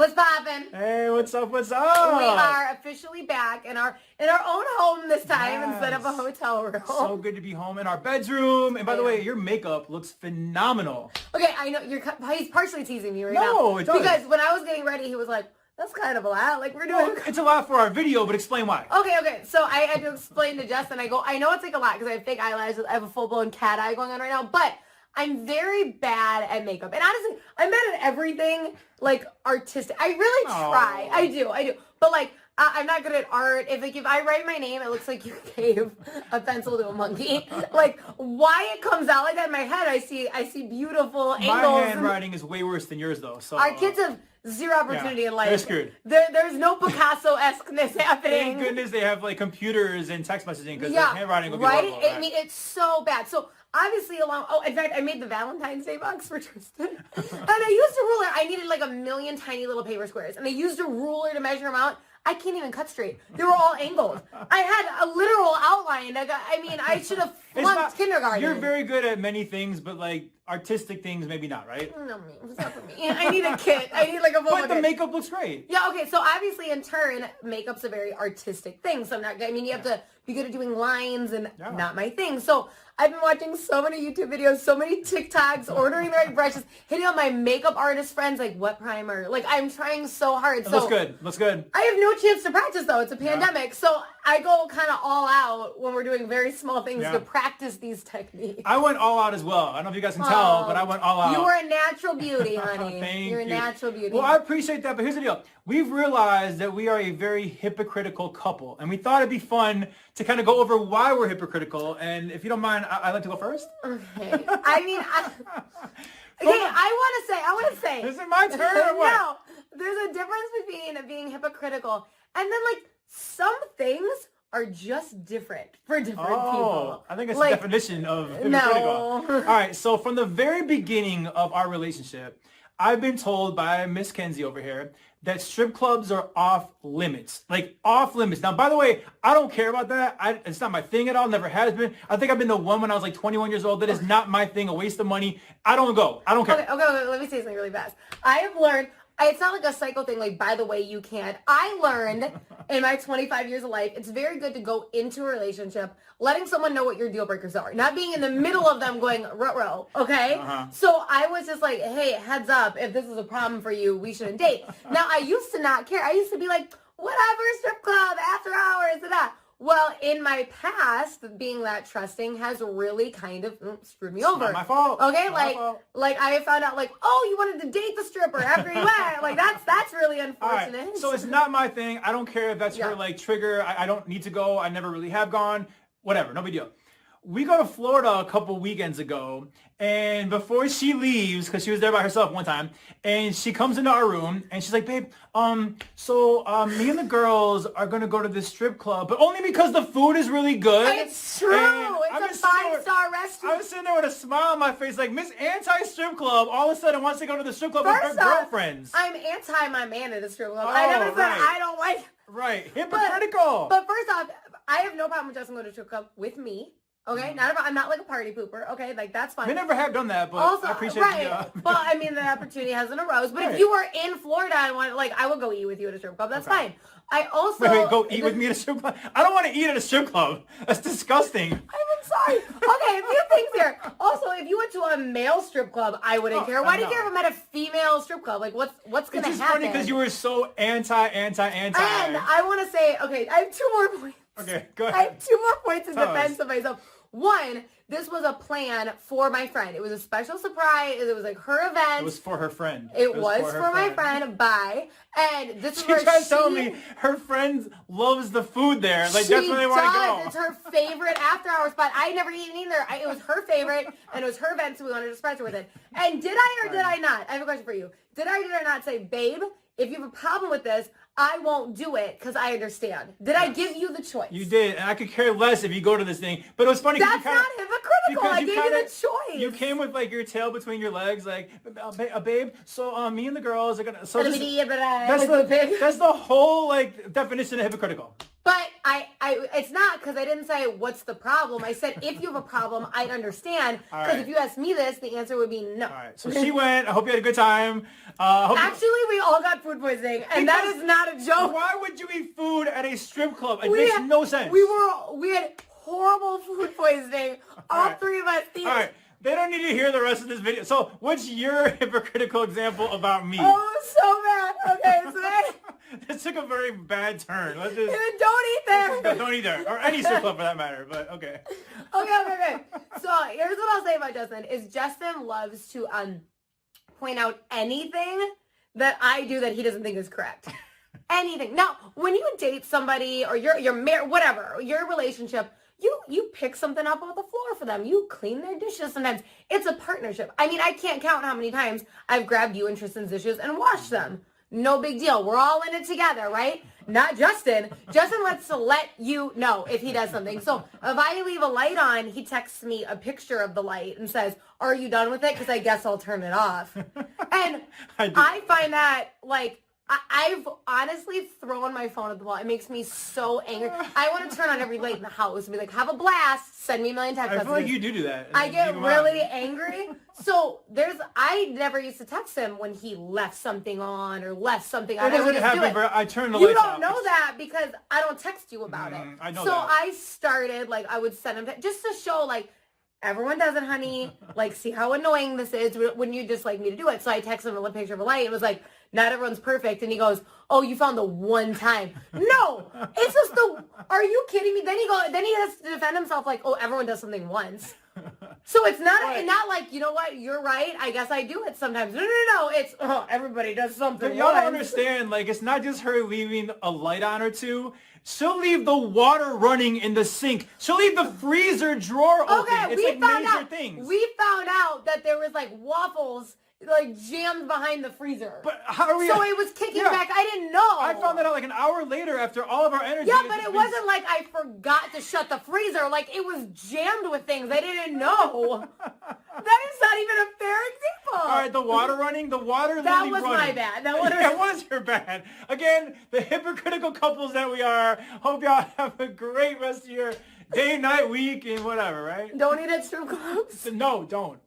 What's poppin'? Hey, what's up? What's up? We are officially back in our own home this time instead of a Yes. hotel room. So good to be home in our bedroom. And by the way, your makeup looks phenomenal. Okay, I know he's partially teasing me right No, now. it does. Because when I was getting ready, he was like, "That's kind of a lot. Like we're doing." It's a lot for our video, but explain why. Okay. So I had to explain to Justin. I go, I know it's like a lot because I have fake eyelashes. I have a full-blown cat eye going on right now, but I'm very bad at makeup. And honestly, I'm bad at everything, like, artistic. I really try. Aw. I do. But, like, I'm not good at art. If I write my name, it looks like you gave a pencil to a monkey. Like, why it comes out like that in my head, I see beautiful angles. My handwriting is way worse than yours, though. So Our kids have zero opportunity in life. they're screwed. There's no Picasso-esqueness happening. Thank goodness they have, like, computers and text messaging because their handwriting will be right? horrible. I mean, it's so bad. So obviously in fact, I made the Valentine's Day box for Tristan. And I used a ruler. I needed like a million tiny little paper squares. And I used a ruler to measure them out. I can't even cut straight. They were all angled. I had a literal outline. I should have flunked kindergarten. You're very good at many things, but, like, artistic things, maybe not, right? No, it's not for me. I need a kit. I need like a full But the kit. makeup looks great. Yeah, okay, so obviously in turn, makeup's a very artistic thing. So you have to be good at doing lines and not my thing. So I've been watching so many YouTube videos, so many TikToks, ordering the right brushes, hitting on my makeup artist friends, like what primer. Like I'm trying so hard. It looks good. Looks good. I have no chance to practice though. It's a pandemic. So I go kind of all out when we're doing very small things to practice these techniques. I went all out as well. I don't know if you guys can tell, but I went all out. You are a natural beauty, honey. Thank You're a you. natural beauty. Well, I appreciate that, but here's the deal. We've realized that we are a very hypocritical couple, and we thought it'd be fun to kind of go over why we're hypocritical. And if you don't mind, I'd like to go first. Okay. I want to say. Is it my turn or what? No. There's a difference between being hypocritical and then, like, some things are just different for different people. I think it's like, the definition of hypocritical. No. All right, so from the very beginning of our relationship, I've been told by Miss Kenzie over here that strip clubs are off limits. Like, off limits. Now, by the way, I don't care about that. It's not my thing at all. Never has been. I think I've been to one when I was like 21 years old. That is not my thing. A waste of money. I don't go. I don't care. Okay. Let me say something really fast. I have learned, it's not like a cycle thing, like, by the way, you can't. I learned in my 25 years of life, it's very good to go into a relationship letting someone know what your deal breakers are. Not being in the middle of them going, ruh-roh, okay? So I was just like, hey, heads up, if this is a problem for you, we shouldn't date. Now, I used to not care. I used to be like, whatever, strip club, after hours, da-da. Well, in my past, being that trusting has really kind of screwed me over. Not my fault. Okay, Not my fault. like I found out, like, oh, you wanted to date the stripper after you went. Like that's really unfortunate. All right, so it's not my thing. I don't care if that's her, like, trigger. I don't need to go. I never really have gone. Whatever, no big deal. We go to Florida a couple weekends ago, and before she leaves, because she was there by herself one time, and she comes into our room, and she's like, babe, me and the girls are going to go to this strip club, but only because the food is really good. It's true. It's a 5-star restaurant. I was sitting there with a smile on my face, like, Miss Anti-Strip Club all of a sudden wants to go to the strip club with her girlfriends. I'm anti my man at a strip club. I never said I don't like. Right. Hypocritical. But first off, I have no problem with Justin going to a strip club with me. Okay, I'm not like a party pooper. Okay, like that's fine. We never have done that, but also, I appreciate But I mean, the opportunity hasn't arose. But if you were in Florida and wanted, like, I will go eat with you at a strip club. That's fine. I also wait, go eat with me at a strip club. I don't want to eat at a strip club. That's disgusting. I'm sorry. Okay, a few things here. Also, if you went to a male strip club, I wouldn't care. Why do you care if I'm at a female strip club? Like, what's gonna happen? It's just funny because you were so anti. And I want to say, okay, I have 2 more points. Okay, go ahead. I have 2 more points in Tell defense us. of myself. One, this was a plan for my friend. It was a special surprise. It was like her event. It was for her friend. It was for my friend. Bye. And this is She where tried to tell me her friend loves the food there. Like, that's where they want to go. It's her favorite after-hour spot. I never eaten either. It was her favorite, and it was her event, so we wanted to surprise her with it. And did I or did I not? I have a question for you. Did I or did I not say, babe, if you have a problem with this, I won't do it because I understand. Did I give you the choice? You did, and I could care less if you go to this thing. But it was funny. That's not hypocritical. I gave you the choice. You came with, like, your tail between your legs, like, babe. So me and the girls are gonna. So that's that's the whole, like, definition of hypocritical. But it's not because I didn't say what's the problem. I said if you have a problem, I'd understand. Because right. if you asked me this, the answer would be no. All right. So she went. I hope you had a good time. Actually, we all got food poisoning, and that is not a joke. Why would you eat food at a strip club? It makes no sense. We had horrible food poisoning. All three of us. All right. They don't need to hear the rest of this video. So what's your hypocritical example about me? Oh, so bad. Okay, so then... This took a very bad turn. Let's just... Don't eat there. No, don't eat there. Or any strip club for that matter, but okay. Okay. So here's what I'll say about Justin, is Justin loves to point out anything that I do that he doesn't think is correct. Anything. Now, when you date somebody or you're married, whatever, your relationship, you pick something up off the floor for them. You clean their dishes sometimes. It's a partnership. I mean, I can't count how many times I've grabbed you and Tristan's dishes and washed them. No big deal. We're all in it together, right? Not Justin. Justin wants to let you know if he does something. So if I leave a light on, he texts me a picture of the light and says, are you done with it? Because I guess I'll turn it off. And I find that, like, I've honestly thrown my phone at the wall. It makes me so angry. I want to turn on every light in the house and be like, have a blast, send me a million text messages. I feel like you do that. I get really angry. So I never used to text him when he left something on or left something on. It doesn't happen, bro. I turn the lights off. You don't know that because I don't text you about it. I know so that. I started, like, I would send him just to show, like, everyone does it, honey. Like, see how annoying this is. Wouldn't you just like me to do it? So I texted him a picture of a light and was like, not everyone's perfect. And he goes, oh, you found the one time. No, it's just are you kidding me? Then he has to defend himself like, oh, everyone does something once. So it's not like, you know what, you're right. I guess I do it sometimes. No. It's, oh, everybody does something But y'all once. don't understand, like, it's not just her leaving a light on or two. She'll leave the water running in the sink. She'll leave the freezer drawer open. Okay, it's like major things. We found out that there was like waffles like jammed behind the freezer. But how are we? So it was kicking back. I didn't know. I found that out like an hour later after all of our energy. Yeah, but it wasn't like I forgot to shut the freezer. Like it was jammed with things I didn't know. That is not even a fair example. All right, the water running, the water that literally was running. my bad. That was your bad. Again, the hypocritical couples that we are. Hope y'all have a great rest of your day, night, week, and whatever, right? Don't eat at strip clubs. No, don't.